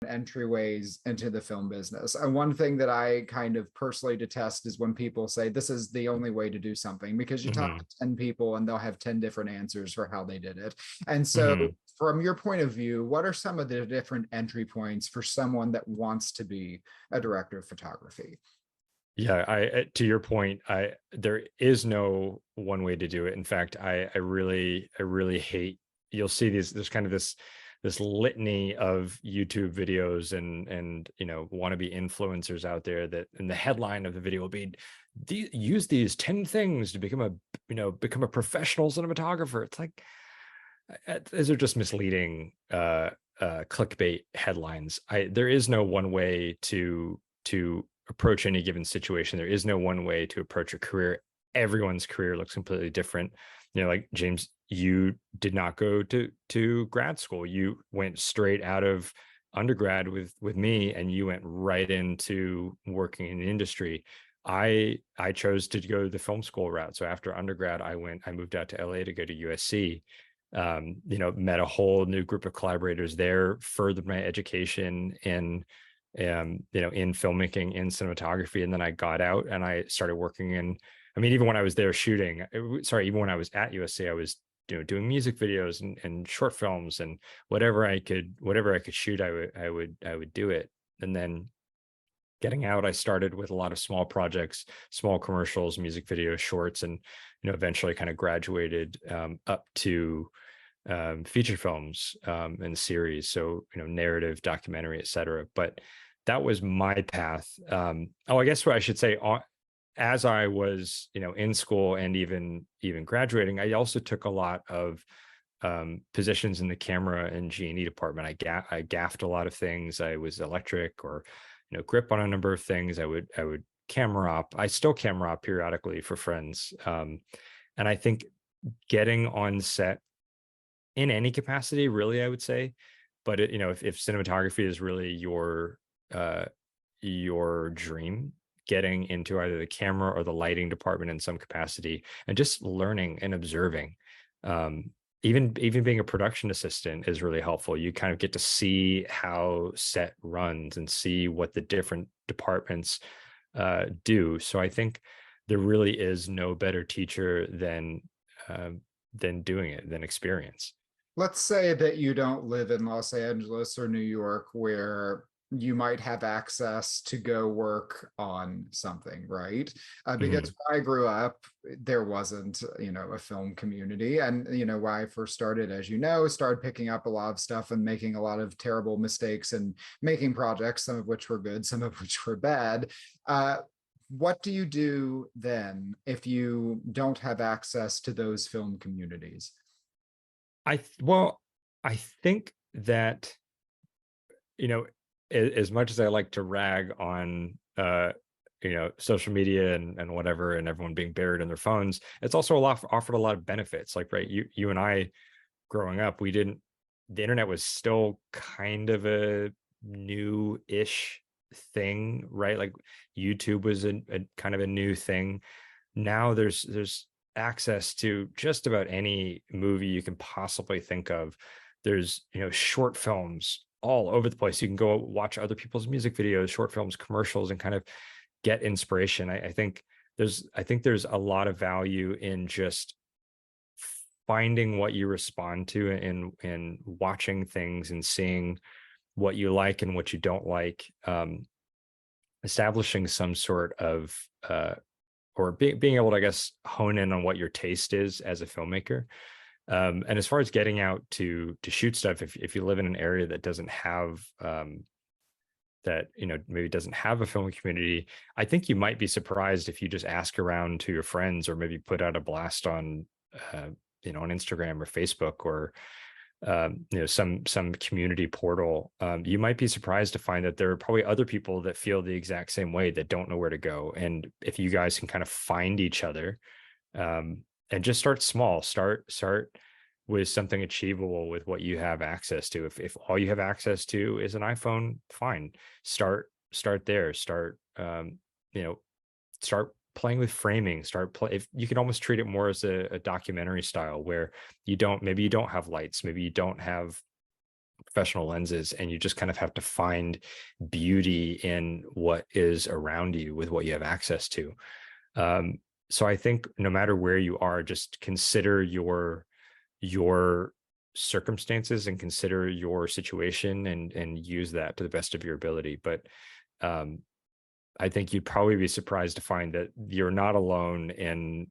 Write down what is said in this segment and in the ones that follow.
entryways into the film business. And one thing that I kind of personally detest is when people say this is the only way to do something, because you talk Hmm. to 10 people and they'll have 10 different answers for how they did it. And so, Hmm. from your point of view, what are some of the different entry points for someone that wants to be a director of photography? Yeah, to your point, there is no one way to do it. In fact, I really hate, you'll see there's kind of this litany of YouTube videos and wannabe influencers out there that, and the headline of the video will be, use these 10 things to become a professional cinematographer. It's like, these are just misleading clickbait headlines. There is no one way to approach any given situation. There is no one way to approach a career. Everyone's career looks completely different. Like James, you did not go to grad school. You went straight out of undergrad with me, and you went right into working in the industry. I chose to go the film school route. So after undergrad, I moved out to LA to go to USC. Met a whole new group of collaborators there, furthered my education in filmmaking, in cinematography. And then I got out and I started working in, I mean, even when I was there shooting, even when I was at USC, I was doing music videos and short films, and whatever I could shoot, I would do it. And then getting out, I started with a lot of small projects, small commercials, music videos, shorts, and eventually kind of graduated up to feature films and series. So narrative, documentary, etc. But that was my path. I guess what I should say, as I was in school and even graduating, I also took a lot of positions in the camera and G&E department. I gaffed a lot of things. I was electric or grip on a number of things. I would camera op. I still camera op periodically for friends. And I think getting on set in any capacity, really, I would say, but if cinematography is really your dream, getting into either the camera or the lighting department in some capacity, and just learning and observing. Even being a production assistant is really helpful. You kind of get to see how set runs and see what the different departments do. So I think there really is no better teacher than doing it, than experience. Let's say that you don't live in Los Angeles or New York, where you might have access to go work on something, right? Because Mhm. when I grew up, there wasn't, a film community. And, when I first started, as started picking up a lot of stuff and making a lot of terrible mistakes and making projects, some of which were good, some of which were bad. What do you do then if you don't have access to those film communities? Well, I think that, you know, as much as I like to rag on social media and whatever, and everyone being buried in their phones, it's also offered a lot of benefits. Like, right, you and I growing up, the internet was still kind of a new-ish thing, right? Like YouTube was a kind of a new thing. Now there's access to just about any movie you can possibly think of. There's short films all over the place. You can go watch other people's music videos, short films, commercials, and kind of get inspiration. I think there's a lot of value in just finding what you respond to, and watching things and seeing what you like and what you don't like. Establishing some sort of or being able to, I guess, hone in on what your taste is as a filmmaker. And as far as getting out to shoot stuff, if you live in an area that doesn't have that maybe doesn't have a film community, I think you might be surprised if you just ask around to your friends, or maybe put out a blast on on Instagram or Facebook, or some community portal. You might be surprised to find that there are probably other people that feel the exact same way, that don't know where to go. And if you guys can kind of find each other, and just start small, start with something achievable with what you have access to. If all you have access to is an iPhone, fine. Start there. You know, start playing with framing. If you can almost treat it more as a documentary style, where maybe you don't have lights, maybe you don't have professional lenses, and you just kind of have to find beauty in what is around you with what you have access to. So I think no matter where you are, just consider your circumstances and consider your situation, and use that to the best of your ability. But I think you'd probably be surprised to find that you're not alone in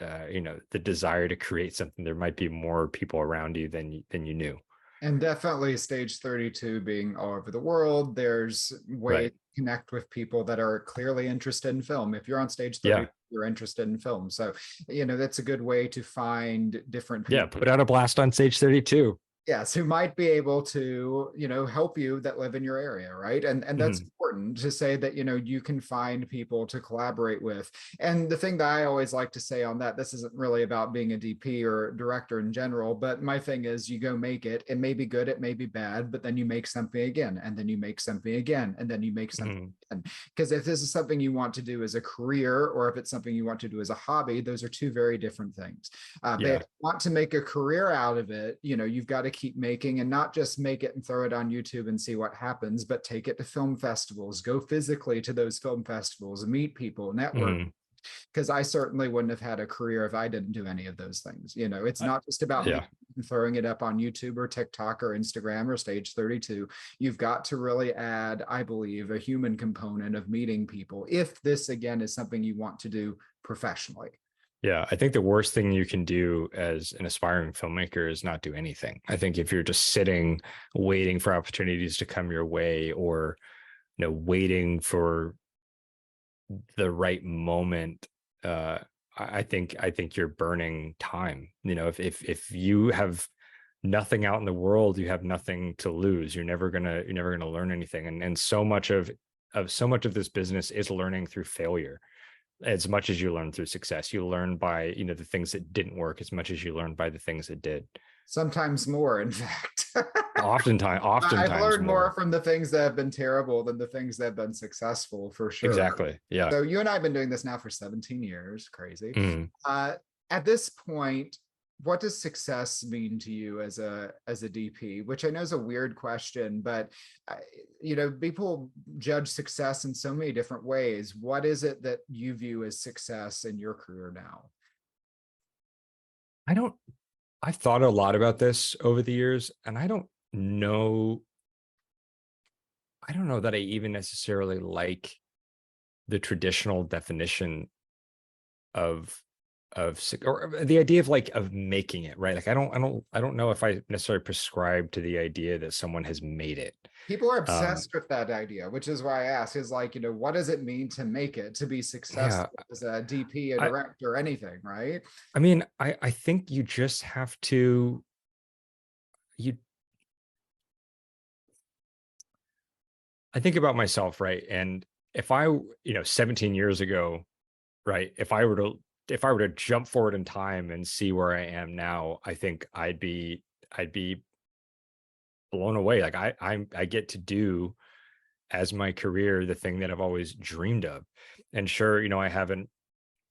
the desire to create something. There might be more people around you than you knew. And definitely stage 32 being all over the world, there's ways Right. to connect with people that are clearly interested in film. If you're on stage 30, Yeah. you're interested in film. So, that's a good way to find different Yeah. people. Put out a blast on stage 32. Yes, who might be able to, help you that live in your area, right? And that's Mhm. important to say that, you can find people to collaborate with. And the thing that I always like to say on that, this isn't really about being a DP or director in general, but my thing is you go make it. It may be good, it may be bad, but then you make something again, and then you make something again, and then you make something Mhm. again. Because if this is something you want to do as a career, or if it's something you want to do as a hobby, those are two very different things. But if Yeah. you want to make a career out of it, you've got to keep making, and not just make it and throw it on YouTube and see what happens, but take it to film festivals, go physically to those film festivals, meet people, network. Mhm. Because I certainly wouldn't have had a career if I didn't do any of those things. It's Uh, not just about yeah. throwing it up on YouTube or TikTok or Instagram or Stage 32. You've got to really add, I believe, a human component of meeting people if this, again, is something you want to do professionally. Yeah, I think the worst thing you can do as an aspiring filmmaker is not do anything. I think if you're just sitting waiting for opportunities to come your way, or waiting for the right moment, I think you're burning time. If you have nothing out in the world, you have nothing to lose. You're never gonna learn anything. And so much of this business is learning through failure. As much as you learn through success, you learn by the things that didn't work as much as you learn by the things that did. Sometimes more, in fact. Oftentimes, I've oftentimes learned more more. from the things that have been terrible than the things that have been successful, for sure. Exactly. Yeah. So you and I have been doing this now for 17 years. Crazy. Mm. Uh, at this point, what does success mean to you as a DP? Which I know is a weird question, but people judge success in so many different ways. What is it that you view as success in your career now? I don't. I've thought a lot about this over the years, and I don't know. I don't know that I even necessarily like the traditional definition of or the idea of of making it, right. Like I don't know if I necessarily prescribe to the idea that someone has made it. People are um obsessed with that idea, which is why I ask, is like, what does it mean to make it, to be yeah, successful as a DP, a i director, anything, right? I mean, I think you just have to, you I think about myself, right. And if I 17 years ago, right, if I were to jump forward in time and see where I am now, I think I'd be blown away. Like I get to do as my career the thing that I've always dreamed of. And sure, I haven't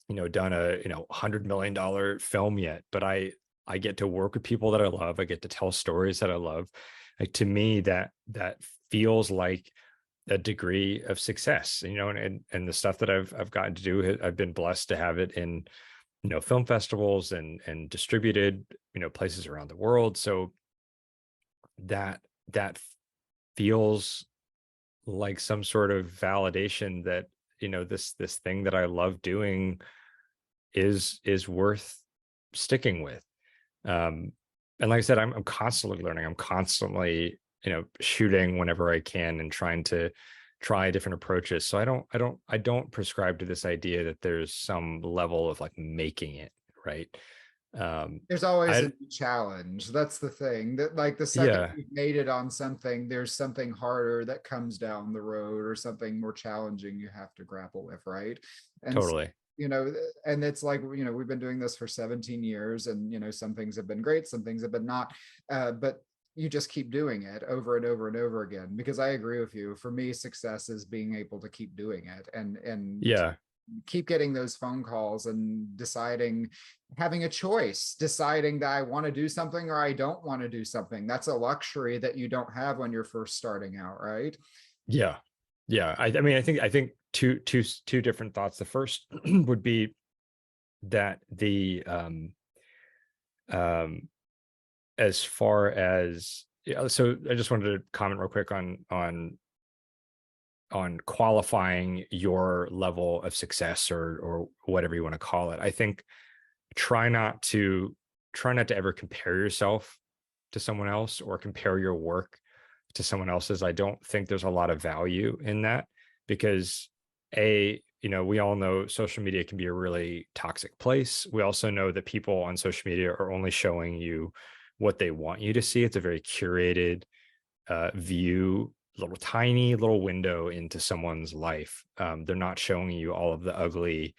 done a $100 million film yet, but I get to work with people that I love. I get to tell stories that I love. Like, to me, that feels like a degree of success, and the stuff that I've gotten to do, I've been blessed to have it in film festivals and distributed places around the world. So that feels like some sort of validation that this thing that I love doing is worth sticking with. um and like I said, I'm constantly learning. I'm constantly shooting whenever I can and trying to try different approaches. So I don't prescribe to this idea that there's some level of like making it, right. There's always a I new challenge. That's the thing, that like the second Yeah, you've made it on something, there's something harder that comes down the road, or something more challenging you have to grapple with, right? And so, totally. you know and it's like, we've been doing this for 17 years, and some things have been great, some things have been not, but you just keep doing it over and over and over again. Because I agree with you, for me, success is being able to keep doing it, and Yeah. keep getting those phone calls and deciding, having a choice, deciding that I want to do something or I don't want to do something. That's a luxury that you don't have when you're first starting out, right? Yeah. Yeah. I mean, I think two different thoughts. The first would be that um, as far as, yeah, so I just wanted to comment real quick on qualifying your level of success, or whatever you want to call it. I think try not to ever compare yourself to someone else or compare your work to someone else's. I don't think there's a lot of value in that, because we all know social media can be a really toxic place. We also know that people on social media are only showing you what they want you to see. It's a very curated view, little tiny little window into someone's life. They're not showing you all of the ugly,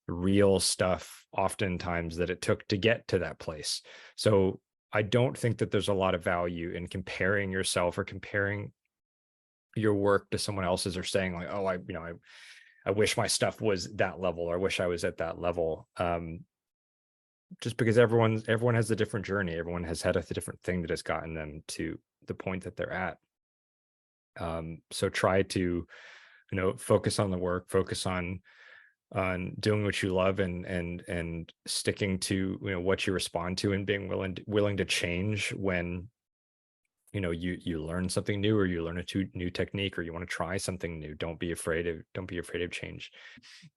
real stuff, oftentimes, that it took to get to that place. So I don't think that there's a lot of value in comparing yourself or comparing your work to someone else's, or saying like, oh, I wish my stuff was that level, or I wish I was at that level. Just because everyone has a different journey. Everyone has had a different thing that has gotten them to the point that they're at. So try to, focus on the work, focus on doing what you love, and sticking to, what you respond to, and being willing to change when, you learn something new, or you learn a new technique, or you want to try something new. Don't be afraid of change.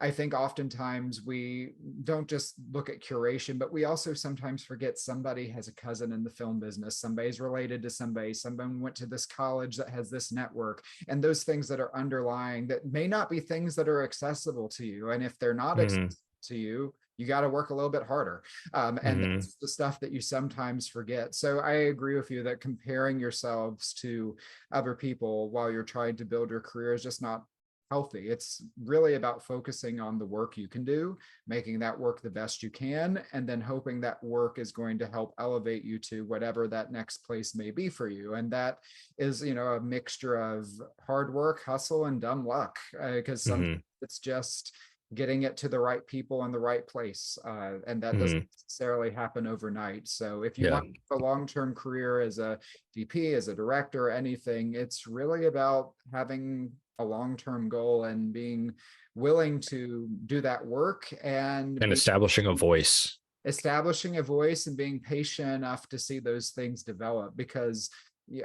I think oftentimes we don't just look at curation, but we also sometimes forget somebody has a cousin in the film business, somebody's related to somebody, someone went to this college that has this network, and those things that are underlying that may not be things that are accessible to you. And if they're not accessible to you, you got to work a little bit harder. And that's the stuff that you sometimes forget. So I agree with you that comparing yourselves to other people while you're trying to build your career is just not healthy. It's really about focusing on the work you can do, making that work the best you can, and then hoping that work is going to help elevate you to whatever that next place may be for you. And that is, a mixture of hard work, hustle, and dumb luck, because sometimes it's just getting it to the right people in the right place. And that doesn't necessarily happen overnight. So if you want a long-term career as a DP, as a director, anything, it's really about having a long-term goal and being willing to do that work, and establishing a voice. And being patient enough to see those things develop. Because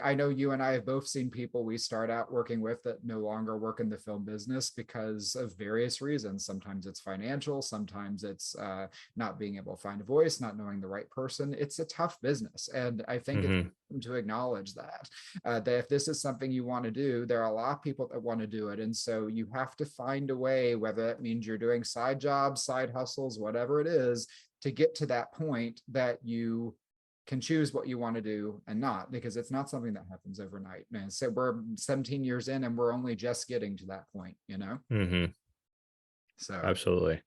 I know you and I have both seen people we start out working with that no longer work in the film business because of various reasons. Sometimes it's financial, sometimes it's not being able to find a voice, not knowing the right person. It's a tough business. And I think it's important to acknowledge that if this is something you want to do, there are a lot of people that want to do it. And so you have to find a way, whether that means you're doing side jobs, side hustles, whatever it is, to get to that point that you can choose what you want to do and not, because it's not something that happens overnight, man. So we're 17 years in and we're only just getting to that point, So absolutely.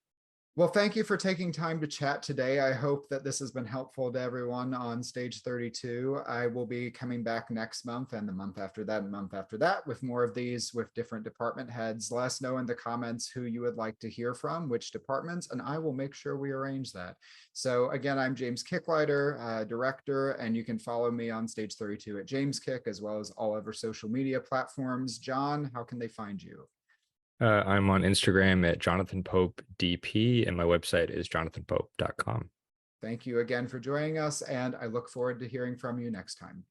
Well, thank you for taking time to chat today. I hope that this has been helpful to everyone on Stage 32. I will be coming back next month and the month after that and month after that with more of these with different department heads. Let us know in the comments who you would like to hear from, which departments, and I will make sure we arrange that. So again, I'm James Kicklighter, director, and you can follow me on Stage 32 at James Kick, as well as all other social media platforms. John, how can they find you? I'm on Instagram at Jonathan Pope DP, and my website is jonathanpope.com. Thank you again for joining us, and I look forward to hearing from you next time.